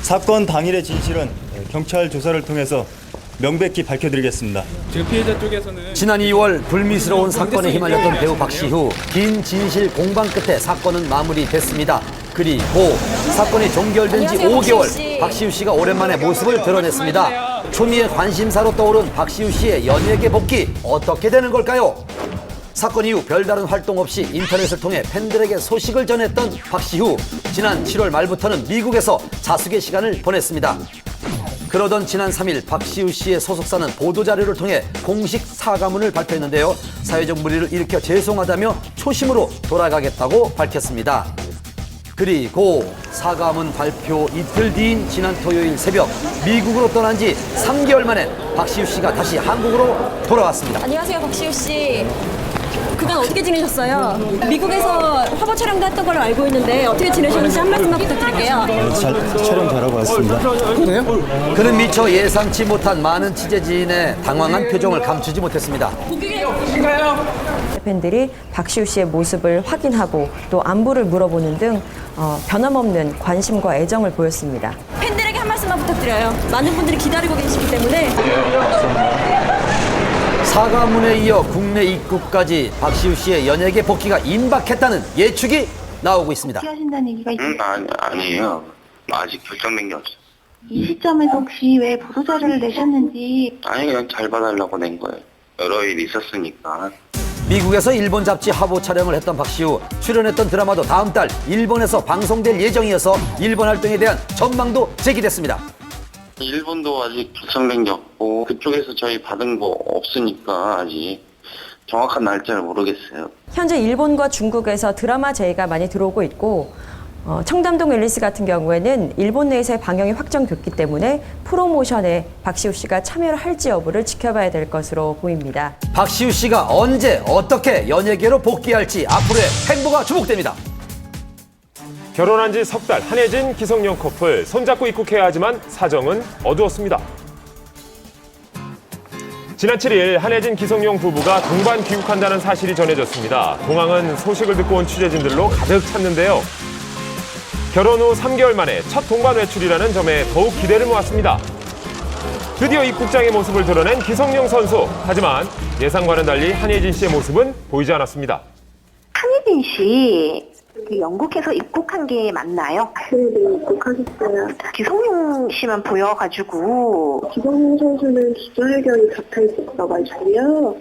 사건 당일의 진실은 경찰 조사를 통해서 명백히 밝혀드리겠습니다. 지금 피해자 쪽에서는 지난 2월 불미스러운 사건에 휘말렸던 배우 박시후, 긴 진실 공방 끝에 사건은 마무리됐습니다. 그리고 사건이 종결된 지 5개월, 박시우 씨가 오랜만에 모습을 드러냈습니다. 초미의 관심사로 떠오른 박시우 씨의 연예계 복귀, 어떻게 되는 걸까요? 사건 이후 별다른 활동 없이 인터넷을 통해 팬들에게 소식을 전했던 박시우. 지난 7월 말부터는 미국에서 자숙의 시간을 보냈습니다. 그러던 지난 3일 박시우 씨의 소속사는 보도자료를 통해 공식 사과문을 발표했는데요. 사회적 무리를 일으켜 죄송하다며 초심으로 돌아가겠다고 밝혔습니다. 그리고 사과문 발표 이틀 뒤인 지난 토요일 새벽, 미국으로 떠난 지 3개월 만에 박시우 씨가 다시 한국으로 돌아왔습니다. 안녕하세요, 박시우 씨. 그간 어떻게 지내셨어요? 미국에서 화보 촬영도 했던 걸로 알고 있는데 어떻게 지내셨는지 한 말씀만 부탁드릴게요. 잘 촬영 잘하고 왔습니다. 그는 미처 예상치 못한 많은 취재진의 당황한 표정을 감추지 못했습니다. 팬들이 박시우 씨의 모습을 확인하고 또 안부를 물어보는 등 변함없는 관심과 애정을 보였습니다. 팬들에게 한 말씀만 부탁드려요. 많은 분들이 기다리고 계시기 때문에. 사과문에 이어 국내 입국까지 박시우 씨의 연예계 복귀가 임박했다는 예측이 나오고 있습니다. 하신다는 얘기가 아니에요. 아직 결정된 게 없어요. 이 시점에서 혹시 왜 보도자료를 내셨는지. 아니, 그냥 잘 봐달라고 낸 거예요. 여러 일이 있었으니까. 미국에서 일본 잡지 화보 촬영을 했던 박시우, 출연했던 드라마도 다음 달 일본에서 방송될 예정이어서 일본 활동에 대한 전망도 제기됐습니다. 일본도 아직 결정된 게 없고 그쪽에서 저희 받은 거 없으니까 아직 정확한 날짜를 모르겠어요. 현재 일본과 중국에서 드라마 제의가 많이 들어오고 있고 청담동 앨리스 같은 경우에는 일본 내에서의 방영이 확정됐기 때문에 프로모션에 박시우 씨가 참여를 할지 여부를 지켜봐야 될 것으로 보입니다. 박시우 씨가 언제 어떻게 연예계로 복귀할지 앞으로의 행보가 주목됩니다. 결혼한 지 석 달 한혜진, 기성용 커플 손잡고 입국해야 하지만 사정은 어두웠습니다. 지난 7일 한혜진, 기성용 부부가 동반 귀국한다는 사실이 전해졌습니다. 공항은 소식을 듣고 온 취재진들로 가득 찼는데요. 결혼 후 3개월 만에 첫 동반 외출이라는 점에 더욱 기대를 모았습니다. 드디어 입국장의 모습을 드러낸 기성용 선수. 하지만 예상과는 달리 한혜진 씨의 모습은 보이지 않았습니다. 한혜진 씨, 영국에서 입국한 게 맞나요? 네, 입국하셨어요. 기성용 씨만 보여가지고. 기성용 선수는 기자회견이 잡혀 있었어가지고요.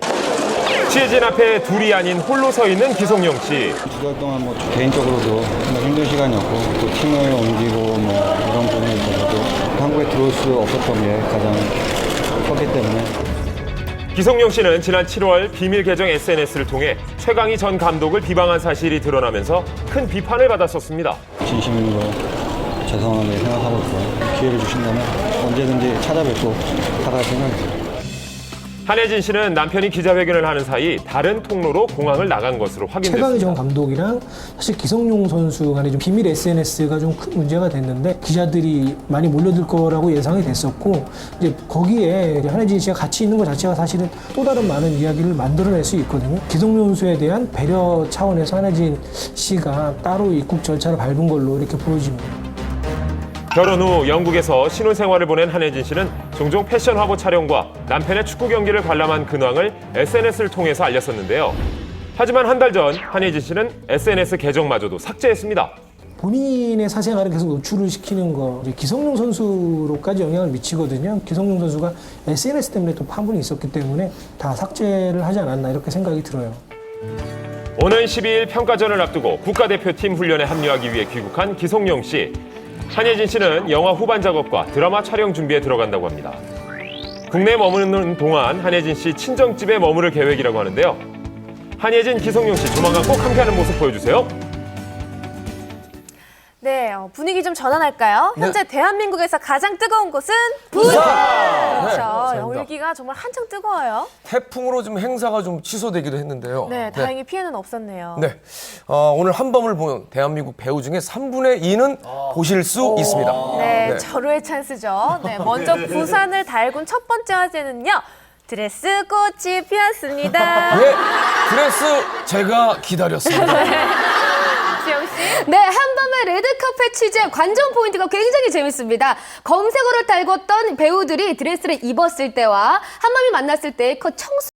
취재진 앞에 둘이 아닌 홀로 서 있는 기성용 씨. 2달 동안 개인적으로도 정말 힘든 시간이었고 또 팀을 옮기고 이런 부분에 있어서도 한국에 들어올 수 없었던 게 가장 컸기 때문에. 기성용 씨는 지난 7월 비밀 계정 SNS를 통해 최강희 전 감독을 비방한 사실이 드러나면서 큰 비판을 받았었습니다. 진심으로 죄송하게 생각하고 있고요. 기회를 주신다면 언제든지 찾아뵙고 살아갈 생각입니다. 한혜진 씨는 남편이 기자회견을 하는 사이 다른 통로로 공항을 나간 것으로 확인됐습니다. 최강희 전 감독이랑 사실 기성용 선수 간의 좀 비밀 SNS가 좀 큰 문제가 됐는데 기자들이 많이 몰려들 거라고 예상이 됐었고 이제 거기에 한혜진 씨가 같이 있는 것 자체가 사실은 또 다른 많은 이야기를 만들어낼 수 있거든요. 기성용 선수에 대한 배려 차원에서 한혜진 씨가 따로 입국 절차를 밟은 걸로 이렇게 보여집니다. 결혼 후 영국에서 신혼생활을 보낸 한혜진 씨는 종종 패션 화보 촬영과 남편의 축구 경기를 관람한 근황을 SNS를 통해서 알렸었는데요. 하지만 한 달 전 한혜진 씨는 SNS 계정마저도 삭제했습니다. 본인의 사생활을 계속 노출을 시키는 거 기성용 선수로까지 영향을 미치거든요. 기성용 선수가 SNS 때문에 또 파문이 있었기 때문에 다 삭제를 하지 않았나 이렇게 생각이 들어요. 오는 12일 평가전을 앞두고 국가대표팀 훈련에 합류하기 위해 귀국한 기성용 씨. 한혜진 씨는 영화 후반 작업과 드라마 촬영 준비에 들어간다고 합니다. 국내에 머무는 동안 한혜진 씨 친정집에 머무를 계획이라고 하는데요. 한혜진, 기성용 씨 조만간 꼭 함께하는 모습 보여주세요. 네, 분위기 좀 전환할까요? 네. 현재 대한민국에서 가장 뜨거운 곳은 부산! 그렇죠. 네, 열기가 정말 한창 뜨거워요. 태풍으로 좀 행사가 좀 취소되기도 했는데요. 네, 다행히 피해는 없었네요. 네, 오늘 한밤을 본 대한민국 배우 중에 3분의 2는 보실 수 있습니다. 네, 절호의 찬스죠. 네, 먼저 부산을 달군 첫 번째 화제는요. 드레스 꽃이 피었습니다. 네, 드레스 제가 기다렸습니다. 지영 씨. 네, 한밤의 레드카펫 취재 관전 포인트가 굉장히 재밌습니다. 검색어를 달궜던 배우들이 드레스를 입었을 때와 한밤이 만났을 때의 그 청순